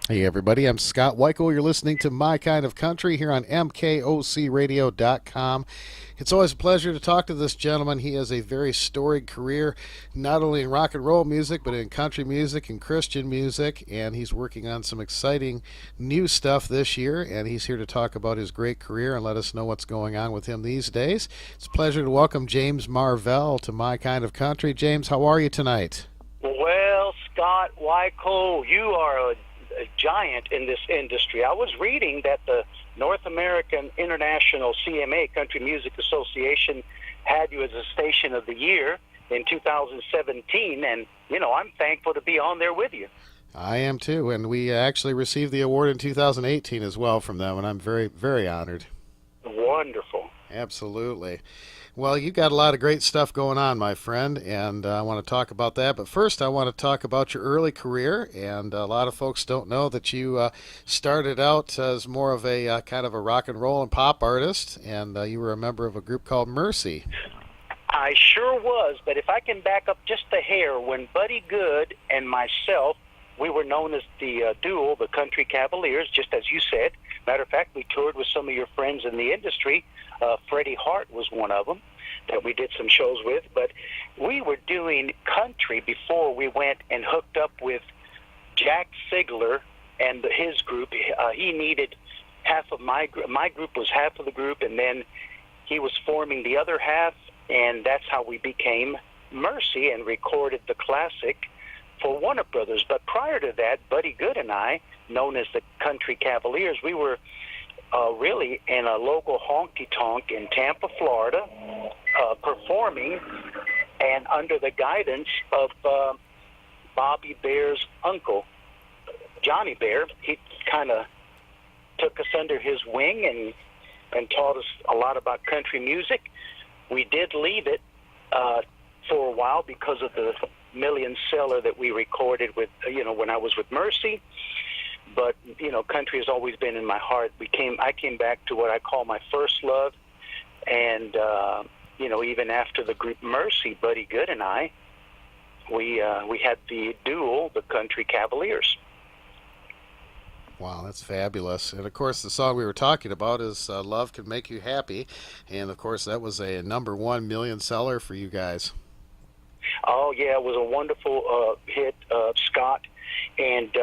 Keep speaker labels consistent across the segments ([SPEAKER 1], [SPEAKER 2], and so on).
[SPEAKER 1] Hey, everybody, I'm Scott Weichel. You're listening to My Kind of Country here on MKOCRadio.com. It's always a pleasure to talk to this gentleman. He has a very storied career, not only in rock and roll music, but in country music and Christian music. And he's working on some exciting new stuff this year. And he's here to talk about his great career and let us know what's going on with him these days. It's a pleasure to welcome James Marvell to My Kind of Country. James, how are you tonight?
[SPEAKER 2] Well, Scott Wycole, you are a giant in this industry. I was reading that the North American International CMA, Country Music Association, had you as a Station of the Year in 2017, and, I'm thankful to be on there with you.
[SPEAKER 1] I am too, and we actually received the award in 2018 as well from them, and I'm very, very honored.
[SPEAKER 2] Wonderful.
[SPEAKER 1] Absolutely. Well, you got a lot of great stuff going on, my friend, and I want to talk about that. But first, I want to talk about your early career. And a lot of folks don't know that you started out as more of a kind of a rock and roll and pop artist, and you were a member of a group called Mercy.
[SPEAKER 2] I sure was, but if I can back up just a hair, when Buddy Good and myself, we were known as the duo, the Country Cavaleers, just as you said. Matter of fact, we toured with some of your friends in the industry. Freddie Hart was one of them that we did some shows with. But we were doing country before we went and hooked up with Jack Sigler and his group. He needed half of my group. My group was half of the group, and then he was forming the other half, and that's how we became Mercy and recorded the classic for Warner Brothers. But prior to that, Buddy Good and I, known as the Country Cavaliers, we were really in a local honky-tonk in Tampa, Florida, performing, and under the guidance of Bobby Bear's uncle, Johnny Bear. He kind of took us under his wing and taught us a lot about country music. We did leave it for a while because of the million seller that we recorded with, when I was with Mercy. But, country has always been in my heart. I came back to what I call my first love. And, even after the group Mercy, Buddy Good and I, we had the duo, the Country Cavaliers.
[SPEAKER 1] Wow, that's fabulous. And of course, the song we were talking about is Love Can Make You Happy. And of course, that was a number 1 million seller for you guys.
[SPEAKER 2] Oh, yeah, it was a wonderful hit, Scott. And,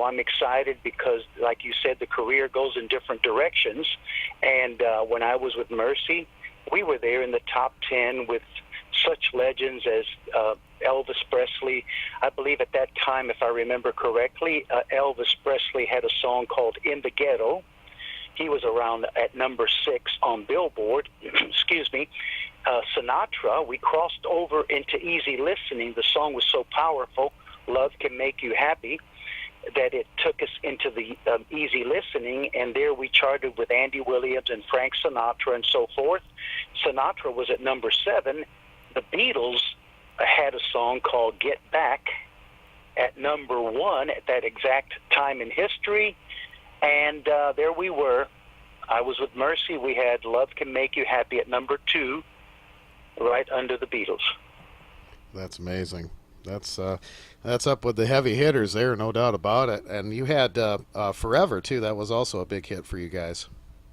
[SPEAKER 2] I'm excited because, like you said, the career goes in different directions. And when I was with Mercy, we were there in the top 10 with such legends as Elvis Presley. I believe at that time, if I remember correctly, Elvis Presley had a song called In the Ghetto. He was around at number 6 on Billboard. Excuse me. Sinatra, we crossed over into easy listening. The song was so powerful, Love Can Make You Happy, that it took us into the easy listening, and there we charted with Andy Williams and Frank Sinatra and so forth. Sinatra was at number 7. The Beatles had a song called Get Back at number 1 at that exact time in history, and there we were. I was with Mercy. We had Love Can Make You Happy at number 2, right under the Beatles.
[SPEAKER 1] That's amazing. That's up with the heavy hitters there, no doubt about it. And you had Forever too. That was also a big hit for you guys.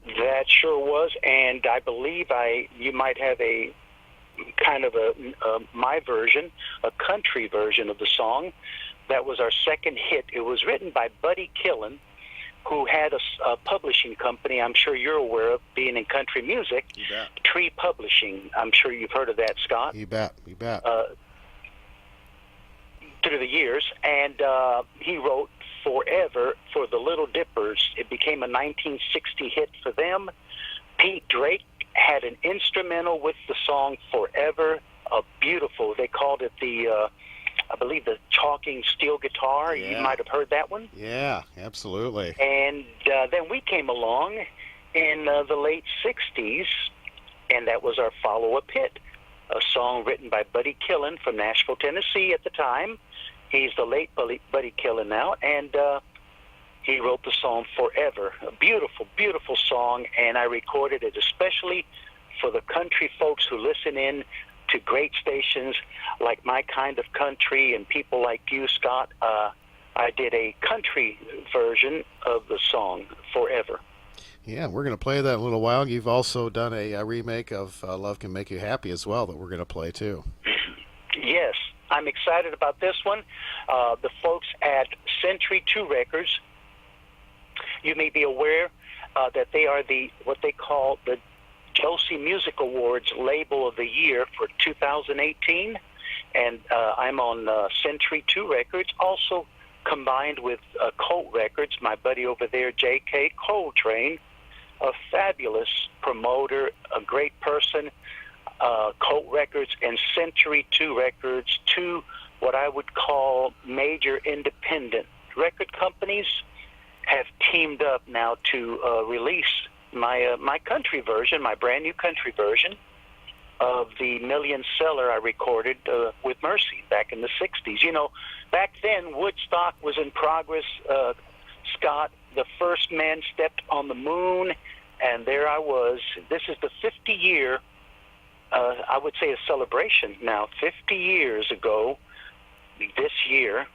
[SPEAKER 2] That sure was, and I believe you might have a kind of my version, a country version of the song. That was our second hit. It was written by Buddy Killen, who had a publishing company. I'm sure you're aware of, being in country music.
[SPEAKER 1] You bet.
[SPEAKER 2] Tree Publishing. I'm sure you've heard of that, Scott.
[SPEAKER 1] You bet. You bet.
[SPEAKER 2] Through the years, and he wrote Forever for the Little Dippers. It became a 1960 hit for them. Pete Drake had an instrumental with the song Forever, beautiful. They called it I believe the talking steel guitar.
[SPEAKER 1] Yeah.
[SPEAKER 2] You might have heard that one.
[SPEAKER 1] Yeah, absolutely.
[SPEAKER 2] And then we came along in the late 60s, and that was our follow-up hit, a song written by Buddy Killen from Nashville, Tennessee at the time. He's the late Buddy Killen now, and he wrote the song Forever. A beautiful, beautiful song, and I recorded it especially for the country folks who listen in to great stations like My Kind of Country and people like you, Scott. I did a country version of the song Forever.
[SPEAKER 1] Yeah, we're going to play that in a little while. You've also done a remake of Love Can Make You Happy as well that we're going to play too.
[SPEAKER 2] Yes, I'm excited about this one. The folks at Century 2 Records, you may be aware that they are what they call the Josie Music Awards Label of the Year for 2018, and I'm on Century 2 Records, also combined with Colt Records. My buddy over there, J.K. Coltrane, a fabulous promoter, a great person. Colt Records and Century 2 Records, two what I would call major independent record companies, have teamed up now to release my country version, my brand new country version of the million seller I recorded with Mercy back in the 60s. You know, back then Woodstock was in progress. Scott, the first man stepped on the moon, and there I was. This is the 50-year, I would say a celebration now. 50 years ago, this year,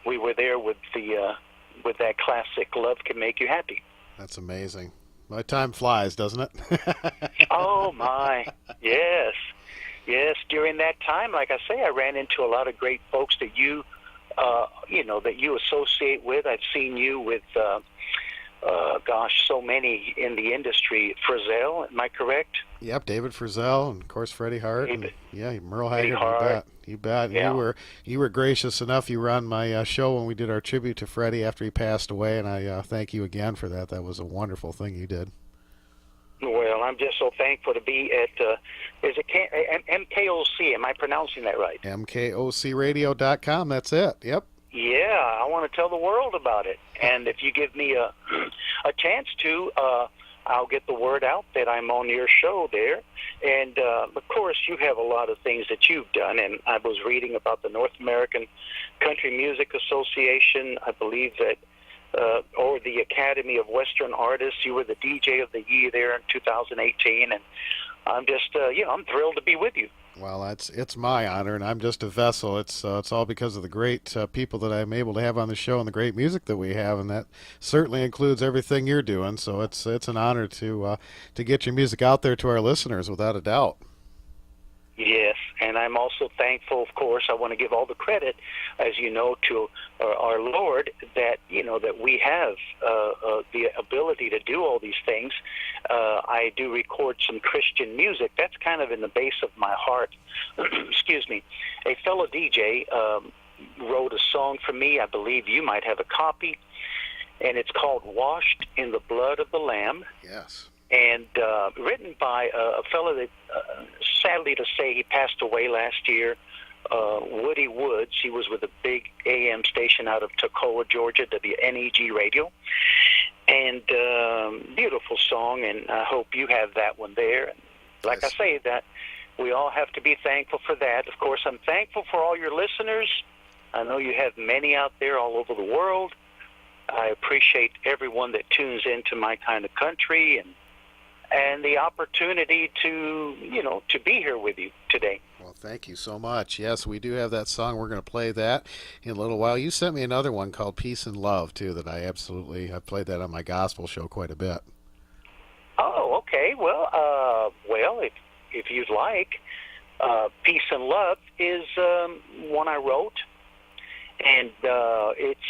[SPEAKER 2] we were there with that classic "Love Can Make You Happy."
[SPEAKER 1] That's amazing. My time flies, doesn't it?
[SPEAKER 2] Oh my, yes. During that time, like I say, I ran into a lot of great folks that you associate with. I've seen you with, so many in the industry. Frizzell, am I correct?
[SPEAKER 1] Yep, David Frizzell, and of course Freddie Hart, and Merle Haggard. You bet.
[SPEAKER 2] Yeah.
[SPEAKER 1] You were gracious enough. You were on my show when we did our tribute to Freddie after he passed away, and I thank you again for that. That was a wonderful thing you did.
[SPEAKER 2] Well, I'm just so thankful to be at, is it MKOC? Am I pronouncing that right?
[SPEAKER 1] MKOCradio.com, that's it. Yep.
[SPEAKER 2] Yeah, I want to tell the world about it. And if you give me a chance to, I'll get the word out that I'm on your show there. And, of course, you have a lot of things that you've done. And I was reading about the North American Country Music Association. I believe that, or the Academy of Western Artists. You were the DJ of the year there in 2018. And I'm just, I'm thrilled to be with you.
[SPEAKER 1] Well, it's my honor, and I'm just a vessel. It's all because of the great people that I'm able to have on the show and the great music that we have, and that certainly includes everything you're doing. So it's an honor to get your music out there to our listeners, without a doubt.
[SPEAKER 2] Yes, and I'm also thankful, of course, I want to give all the credit, as you know, to our Lord, that, that we have the ability to do all these things. I do record some Christian music. That's kind of in the base of my heart. Excuse me. A fellow DJ wrote a song for me. I believe you might have a copy, and it's called Washed in the Blood of the Lamb.
[SPEAKER 1] Yes.
[SPEAKER 2] And written by a fellow that, sadly to say, he passed away last year, Woody Woods. He was with a big AM station out of Toccoa, Georgia, WNEG Radio. And beautiful song, and I hope you have that one there. Like
[SPEAKER 1] Yes.
[SPEAKER 2] I say, that we all have to be thankful for that. Of course, I'm thankful for all your listeners. I know you have many out there all over the world. I appreciate everyone that tunes into my kind of country, and the opportunity to be here with you today.
[SPEAKER 1] Well, thank you so much. Yes, we do have that song. We're going to play that in a little while. You sent me another one called Peace and Love, too, that I played that on my gospel show quite a bit.
[SPEAKER 2] Oh, okay. Well, if you'd like, Peace and Love is one I wrote, and it's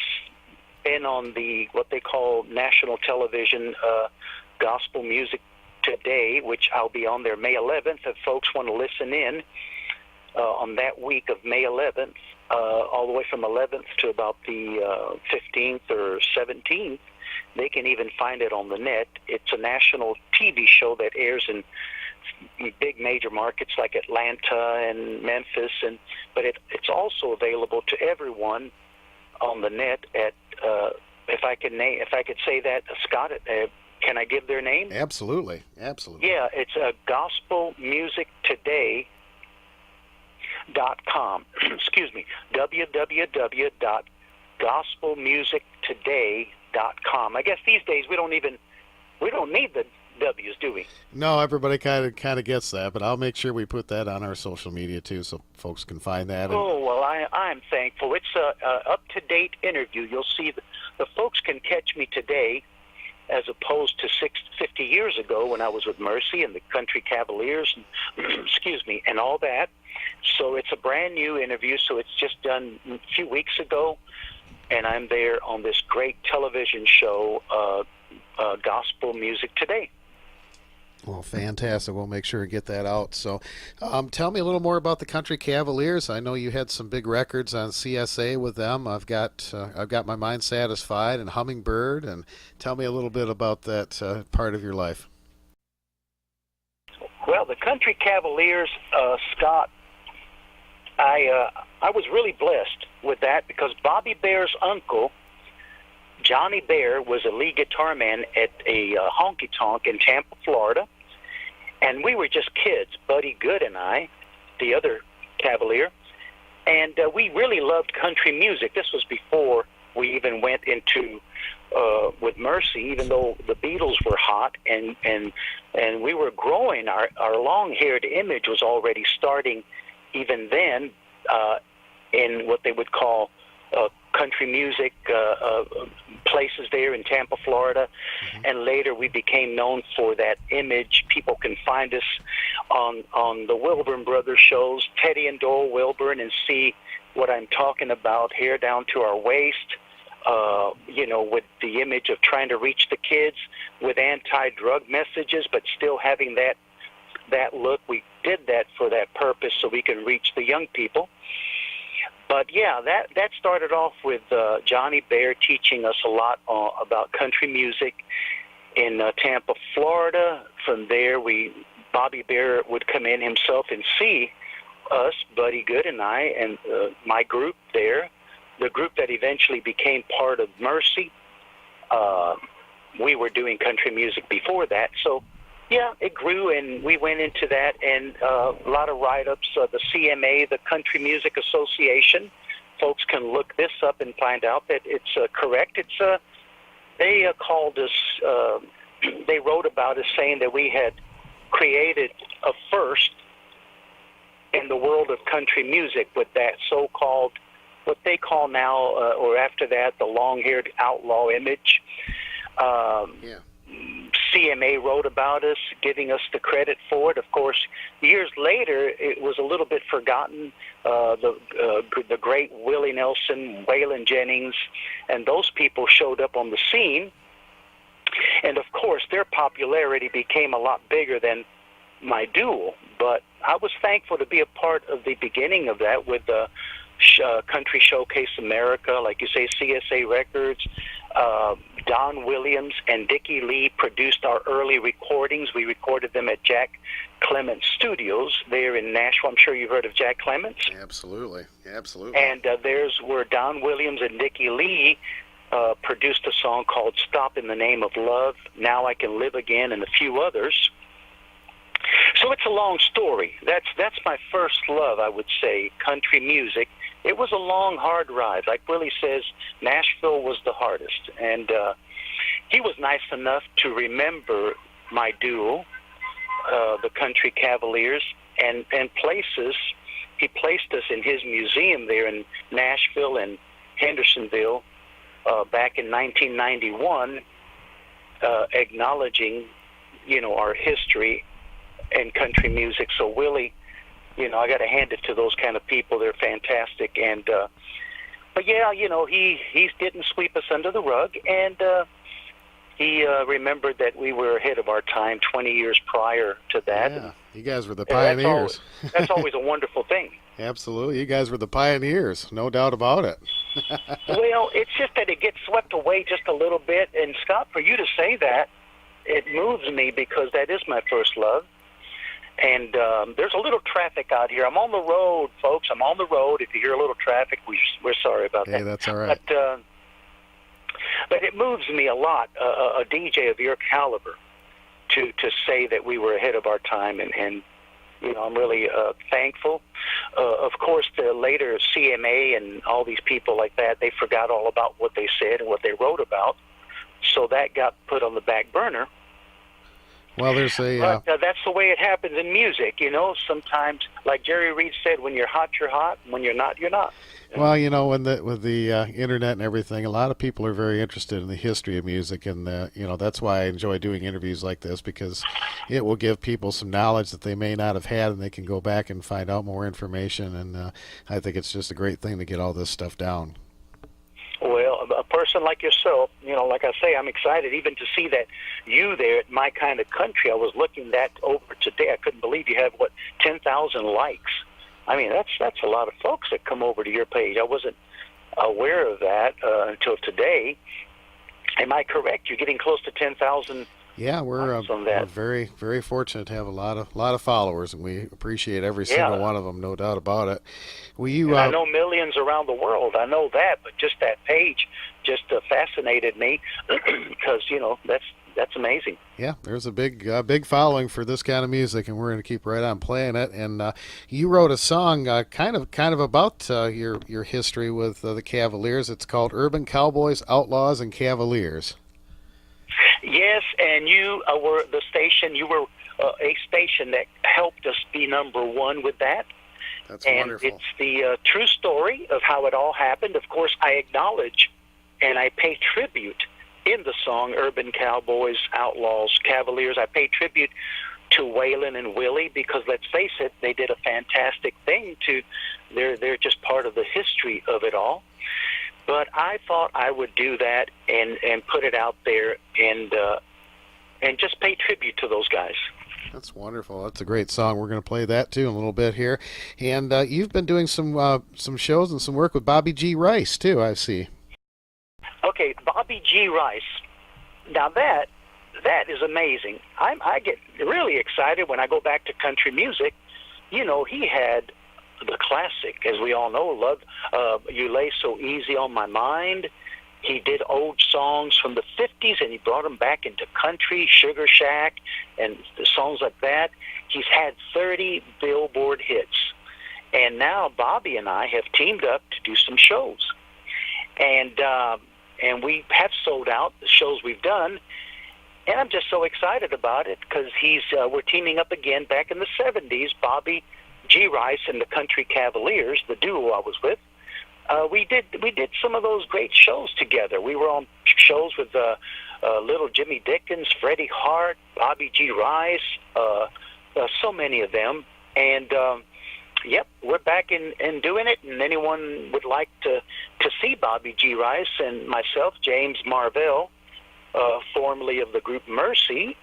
[SPEAKER 2] been on what they call national television, Gospel Music Today, which I'll be on there May 11th. If folks want to listen in on that week of May 11th, all the way from 11th to about the 15th or 17th, they can even find it on the net. It's a national TV show that airs in big major markets like Atlanta and Memphis, but it's also available to everyone on the net at if I could say that, Scott. Can I give their name?
[SPEAKER 1] Absolutely.
[SPEAKER 2] Yeah, it's gospelmusictoday.com. Excuse me, www.gospelmusictoday.com. I guess these days we don't need the W's, do we?
[SPEAKER 1] No, everybody kind of gets that, but I'll make sure we put that on our social media too, so folks can find that. And
[SPEAKER 2] Oh, well, I'm thankful. It's a up-to-date interview. You'll see the folks can catch me today as opposed to 50 years ago when I was with Mercy and the Country Cavaliers, and, excuse me, and all that. So it's a brand new interview, so it's just done a few weeks ago, and I'm there on this great television show, Gospel Music Today.
[SPEAKER 1] well, fantastic. We'll make sure to get that out. So, tell me a little more about the Country Cavaliers. I know you had some big records on CSA with them. I've got my mind satisfied and Hummingbird. And tell me a little bit about that part of your life.
[SPEAKER 2] Well, the Country Cavaliers, Scott, I was really blessed with that because Bobby Bear's uncle, Johnny Bear, was a lead guitar man at a honky tonk in Tampa, Florida, and we were just kids, Buddy Good and I, the other Cavalier, and we really loved country music. This was before we even went into with Mercy, even though the Beatles were hot and we were growing. Our long-haired image was already starting even then in what they would call country music places there in Tampa, Florida. Mm-hmm. And later we became known for that image. People can find us on the Wilburn Brothers shows, Teddy and Doyle Wilburn, and see what I'm talking about, hair down to our waist, with the image of trying to reach the kids with anti-drug messages, but still having that look. We did that for that purpose so we can reach the young people. But yeah, that started off with Johnny Bear teaching us a lot about country music in Tampa, Florida. From there, Bobby Bear would come in himself and see us, Buddy Good and I, and my group there, the group that eventually became part of Mercy. We were doing country music before that, so yeah, it grew, and we went into that, and a lot of write-ups. The CMA, the Country Music Association, folks can look this up and find out that it's correct. It's they called us, they wrote about us saying that we had created a first in the world of country music with that so-called, what they call now, or after that, the long-haired outlaw image.
[SPEAKER 1] Yeah.
[SPEAKER 2] CMA wrote about us, giving us the credit for it. Of course, years later, it was a little bit forgotten. The great Willie Nelson, Waylon Jennings, and those people showed up on the scene. And, of course, their popularity became a lot bigger than my duel. But I was thankful to be a part of the beginning of that with Country Showcase America, like you say, CSA Records. Don Williams and Dickie Lee produced our early recordings. We recorded them at Jack Clements Studios there in Nashville. I'm sure you've heard of Jack Clements.
[SPEAKER 1] Absolutely.
[SPEAKER 2] And there's where Don Williams and Dickie Lee produced a song called Stop in the Name of Love, Now I Can Live Again, and a few others. So it's a long story. That's my first love, I would say, country music. It was a long, hard ride. Like Willie says, Nashville was the hardest. And he was nice enough to remember my duel, the Country Cavaliers, and places. He placed us in his museum there in Nashville and Hendersonville back in 1991, acknowledging, our history and country music. So Willie, I got to hand it to those kind of people. They're fantastic. And but yeah, he didn't sweep us under the rug, and he remembered that we were ahead of our time 20 years prior to that.
[SPEAKER 1] Yeah, you guys were the pioneers.
[SPEAKER 2] That's always a wonderful thing.
[SPEAKER 1] Absolutely, you guys were the pioneers, no doubt about it.
[SPEAKER 2] Well, it's just that it gets swept away just a little bit. And Scott, for you to say that, it moves me because that is my first love. And there's a little traffic out here. I'm on the road, folks. I'm on the road. If you hear a little traffic, we're sorry about that.
[SPEAKER 1] Hey, that's all right.
[SPEAKER 2] But it moves me a lot, a DJ of your caliber, to say that we were ahead of our time. And I'm really thankful. Of course, the later CMA and all these people like that, they forgot all about what they said and what they wrote about. So that got put on the back burner.
[SPEAKER 1] Well, there's a
[SPEAKER 2] But that's the way it happens in music, you know. Sometimes, like Jerry Reed said, when you're hot, you're hot. And when you're not, you're not.
[SPEAKER 1] well, when with the internet and everything, a lot of people are very interested in the history of music, and that's why I enjoy doing interviews like this, because it will give people some knowledge that they may not have had, and they can go back and find out more information. And I think it's just a great thing to get all this stuff down.
[SPEAKER 2] Well, a person like yourself, like I say, I'm excited even to see that you there at My Kind of Country. I was looking that over today. I couldn't believe you have, 10,000 likes. I mean, that's a lot of folks that come over to your page. I wasn't aware of that until today. Am I correct? You're getting close to 10,000.
[SPEAKER 1] Yeah, we're very, very fortunate to have a lot of followers, and we appreciate every single one of them, no doubt about it. Well,
[SPEAKER 2] I know millions around the world. I know that, but just that page just fascinated me because that's amazing.
[SPEAKER 1] Yeah, there's a big following for this kind of music, and we're going to keep right on playing it. And you wrote a song kind of about your history with the Cavaliers. It's called "Urban Cowboys, Outlaws, and Cavaliers."
[SPEAKER 2] Yes, and you were the station. You were a station that helped us be number one with that.
[SPEAKER 1] That's
[SPEAKER 2] and
[SPEAKER 1] wonderful.
[SPEAKER 2] It's the true story of how it all happened. Of course, I acknowledge and I pay tribute in the song "Urban Cowboys, Outlaws, Cavaliers." I pay tribute to Waylon and Willie because, let's face it, they did a fantastic thing. They're just part of the history of it all. But I thought I would do that and put it out there and just pay tribute to those guys.
[SPEAKER 1] That's wonderful. That's a great song. We're going to play that too in a little bit here. And you've been doing some shows and some work with Bobby G. Rice too, I see.
[SPEAKER 2] Okay, Bobby G. Rice. Now that is amazing. I get really excited when I go back to country music. He had the classic, as we all know, Love You Lay So Easy on My Mind. He did old songs from the 50s, and he brought them back into country, Sugar Shack, and songs like that. He's had 30 Billboard hits. And now Bobby and I have teamed up to do some shows. And we have sold out the shows we've done. And I'm just so excited about it because we're teaming up again back in the 70s, Bobby G. Rice and the Country Cavaliers, the duo I was with. We did some of those great shows together. We were on shows with Little Jimmy Dickens, Freddie Hart, Bobby G. Rice, so many of them. And yep, we're back in doing it. And anyone would like to see Bobby G. Rice and myself, James Marvell, formerly of the group Mercy,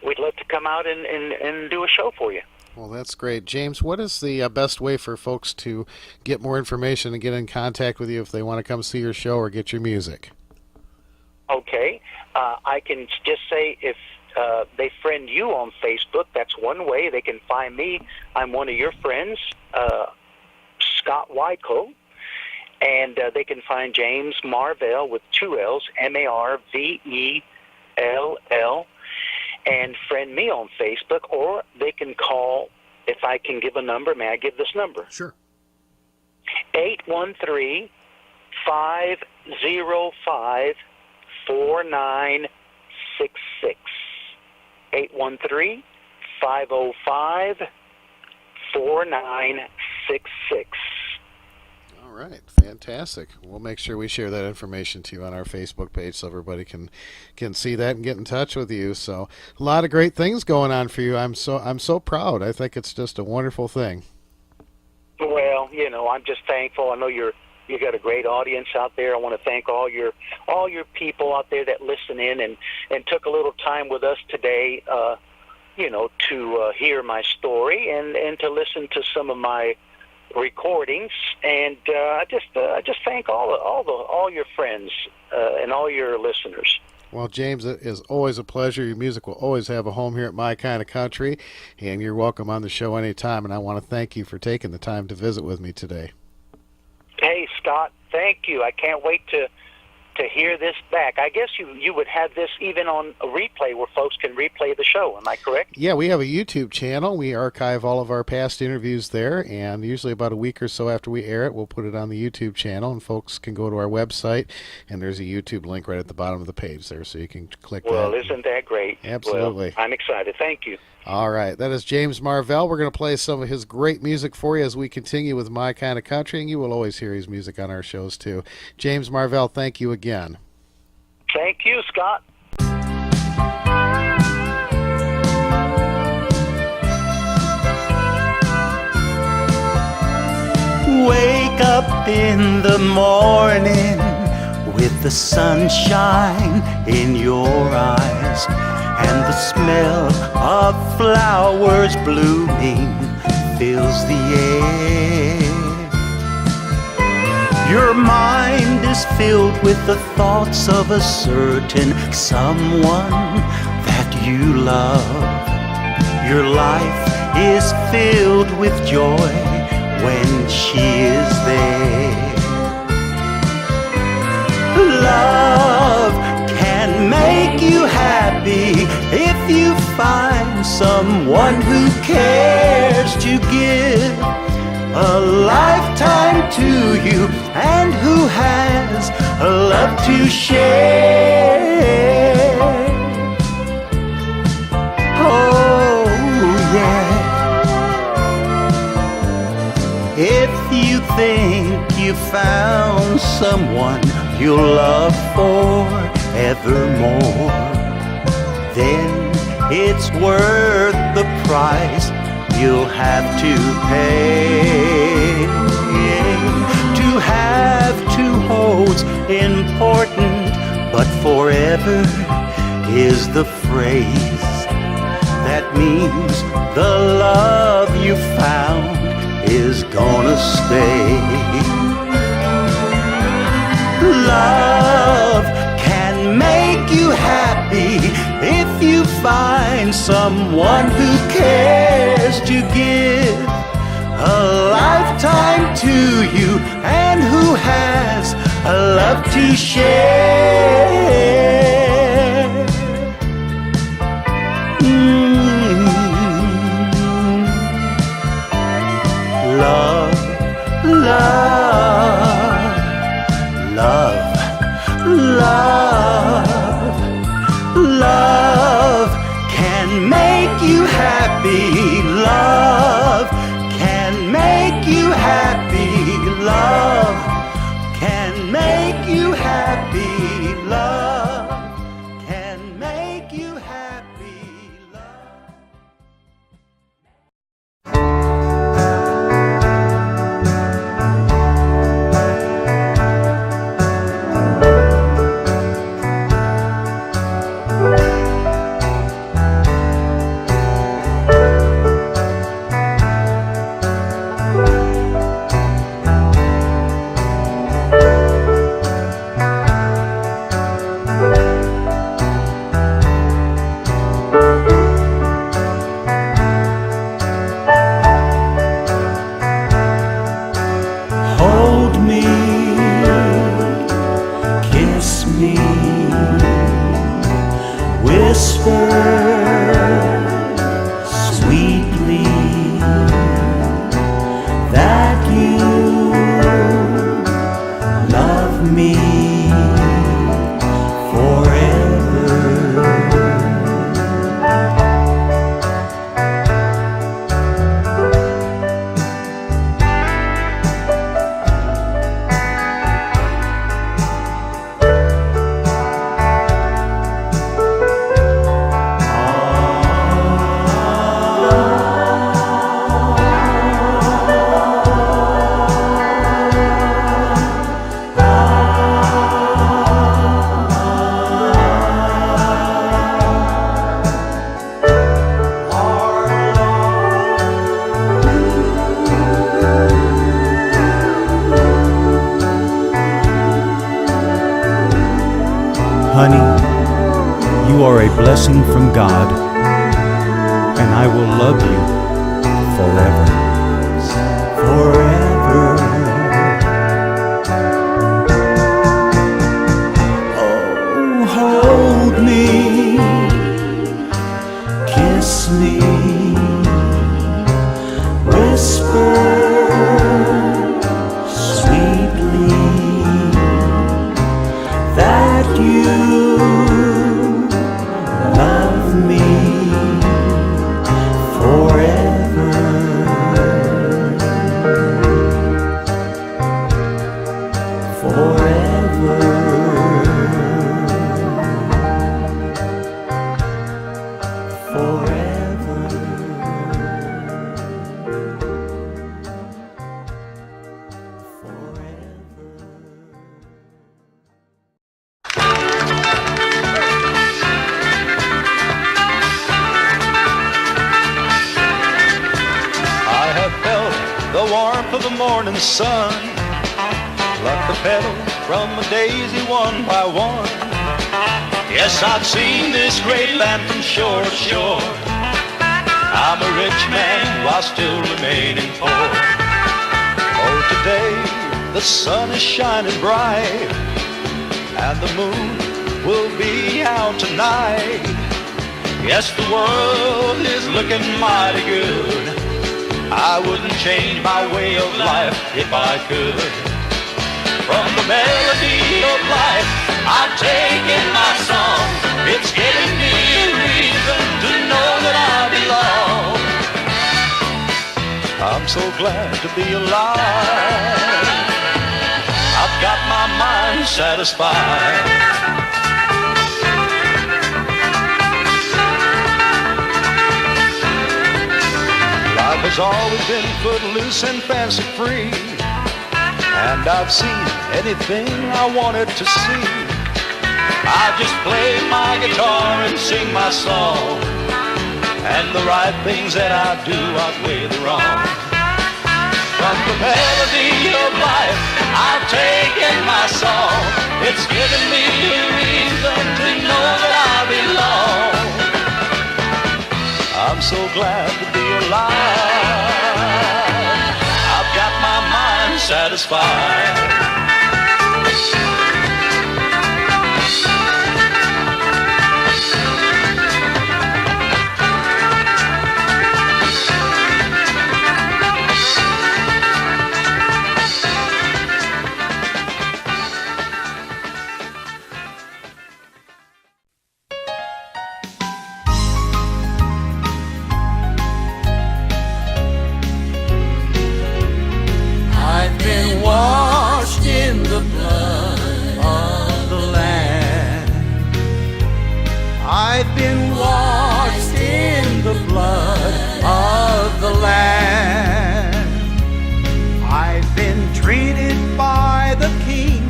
[SPEAKER 2] we'd love to come out and do a show for you.
[SPEAKER 1] Well, that's great. James, what is the best way for folks to get more information and get in contact with you if they want to come see your show or get your music?
[SPEAKER 2] Okay. I can just say if they friend you on Facebook, that's one way. They can find me. I'm one of your friends, Scott Wyco. And they can find James Marvell with 2 L's, Marvell, and friend me on Facebook, or they can call, if I can give a number. May I give this number?
[SPEAKER 1] Sure.
[SPEAKER 2] 813-505-4966. 813-505-4966.
[SPEAKER 1] All right, fantastic. We'll make sure we share that information to you on our Facebook page so everybody can see that and get in touch with you. So a lot of great things going on for you. I'm so proud. I think it's just a wonderful thing.
[SPEAKER 2] Well, I'm just thankful. I know you got a great audience out there. I want to thank all your people out there that listen in and took a little time with us today, to hear my story and to listen to some of my recordings. And I just thank all your friends and all your listeners.
[SPEAKER 1] Well, James, it is always a pleasure. Your music will always have a home here at My Kind of Country, and you're welcome on the show anytime. And I want to thank you for taking the time to visit with me today.
[SPEAKER 2] Hey, Scott, thank you. I can't wait to to hear this back. I guess you would have this even on a replay where folks can replay the show. Am I correct?
[SPEAKER 1] Yeah, we have a YouTube channel. We archive all of our past interviews there, and usually about a week or so after we air it, we'll put it on the YouTube channel, and folks can go to our website, and there's a YouTube link right at the bottom of the page there, so you can click that.
[SPEAKER 2] Well, isn't that great?
[SPEAKER 1] Absolutely.
[SPEAKER 2] Well, I'm excited. Thank you.
[SPEAKER 1] All right, that is James Marvell. We're going to play some of his great music for you as we continue with My Kind of Country, and you will always hear his music on our shows too. James Marvell, thank you again.
[SPEAKER 2] Thank you, Scott.
[SPEAKER 3] Wake up in the morning with the sunshine in your eyes and the smell of flowers blooming fills the air. Your mind is filled with the thoughts of a certain someone that you love. Your life is filled with joy when she is there. Love can make you happy if you find someone who cares to give a lifetime to you and who has a love to share. Oh yeah. If you think you found someone you'll love forevermore, then it's worth the price you'll have to pay. To have two holds important, but forever is the phrase that means the love you found is gonna stay. Love can make you happy if you find someone who cares to give a lifetime to you and who has a love to share. Love, love, love, love, love can make you happy. Love can make you happy. Love can make you happy. Love can make you happy. Love. Hold me, kiss me, whisper sweetly that you love me forever. Honey, you are a blessing from God, and I will love you forever. Forever. morning sun. Pluck the petals from a daisy one by one. Yes, I've seen this great land from shore to shore. I'm a rich man while still remaining poor. Oh, today the sun is shining bright, and the moon will be out tonight. Yes, the world is looking mighty good. I wouldn't change my way of life if I could. From the melody of life, I've taken my song. It's giving me a reason to know that I belong. I'm so glad to be alive. I've got my mind satisfied. Life has always been footloose and fancy free, and I've seen anything I wanted to see. I just play my guitar and sing my song, and the right things that I do outweigh the wrong. From the melody of life, I've taken my song. It's given me a reason to know that I belong. I'm so glad to be alive. I've got my mind satisfied.
[SPEAKER 4] I've been washed in the blood of the Lamb. I've been treated by the King,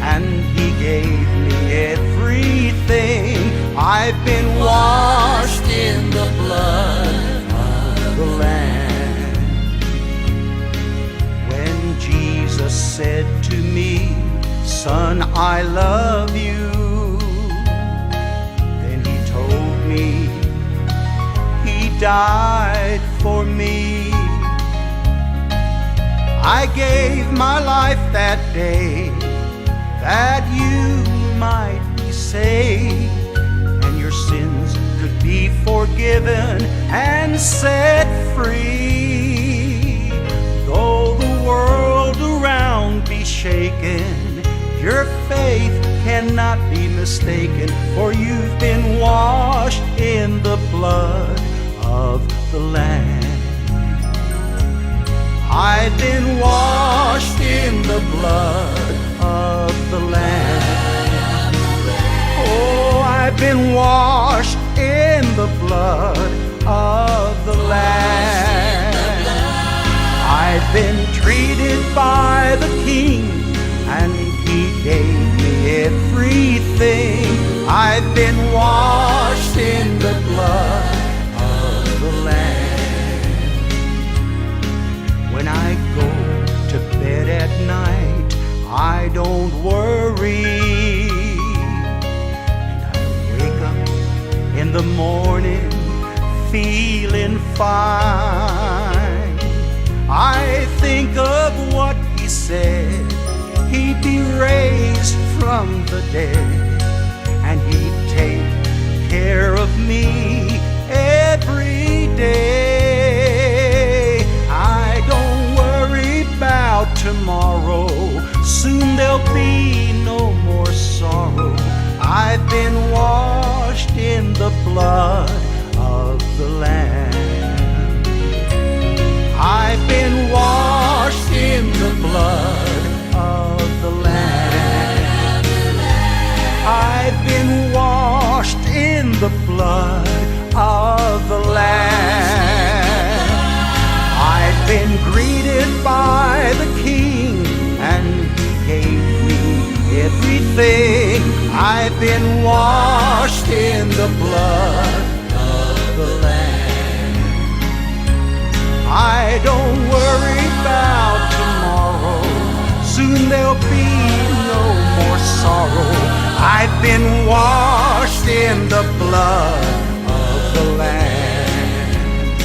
[SPEAKER 4] and He gave me everything. I've been washed in the blood of the Lamb. When Jesus said to me, "Son, I love you," He died for me. I gave my life that day that you might be saved, and your sins could be forgiven and set free. Though the world around be shaken, your faith cannot be mistaken, for you've been washed in the blood of the Lamb. I've been washed in the blood of the Lamb. Oh, I've been washed in the blood of the Lamb. I've been treated by the King, and He gave me everything. I've been washed in the blood of the Lamb. When I go to bed at night, I don't worry, and I wake up in the morning feeling fine. I think of what He said, He'd be raised from the dead, and He'd take care of me every day. I don't worry about tomorrow, soon there'll be no more sorrow. I've been washed in the blood of the Lamb. I've been washed in the blood of the Lamb. I've been washed in the blood of the Lamb. I've been greeted by the King, and He gave me everything. I've been washed in the blood of the Lamb. I don't worry about tomorrow, soon there'll be no more sorrow. I've been washed in the blood of the Lamb.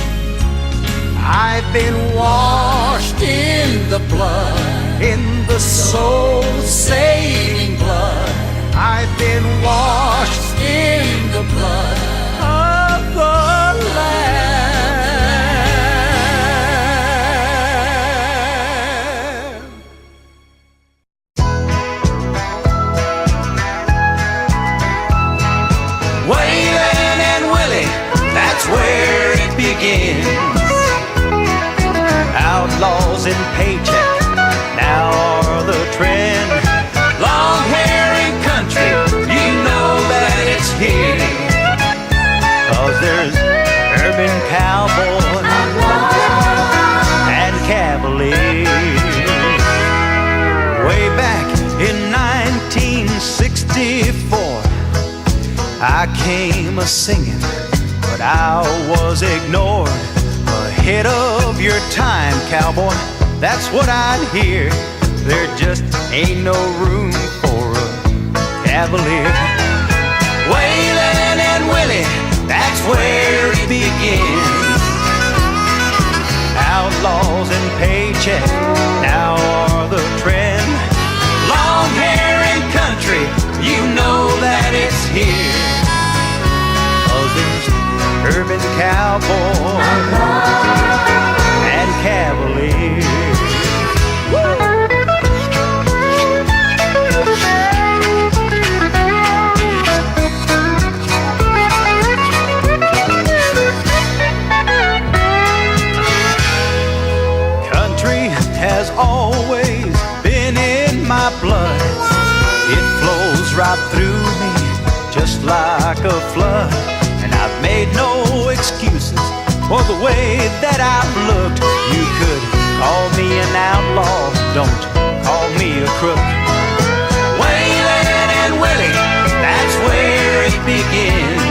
[SPEAKER 4] I've been washed in the blood, in the soul-saving blood. I've been washed in the blood of the Lamb. Waylon and Willie, that's where it begins. Outlaws in paycheck now are the trend. Long hair and country, you know that it's here. 'Cause there's urban cowboy and Cavaleer. Way back in 1964, I came a-singing, but I was ignored. Ahead of your time, cowboy, that's what I'd hear. There just ain't no room for a Cavalier. Waylon and Willie, that's where it begins. Outlaws and paycheck now are the trend. Long hair and country, you know that it's here. 'Cause there's urban cowboy and Cavalier. Country has always been in my blood. It flows right through me just like a flood. And I've made no excuses for the way that I've looked. You could call me an outlaw, don't call me a crook. Waylon and Willie, that's where it begins.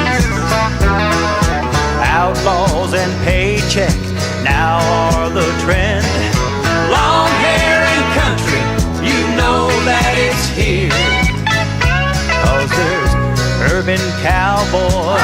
[SPEAKER 4] Outlaws and paycheck now are the trend. Long hair and country, you know that it's here. 'Cause there's urban cowboy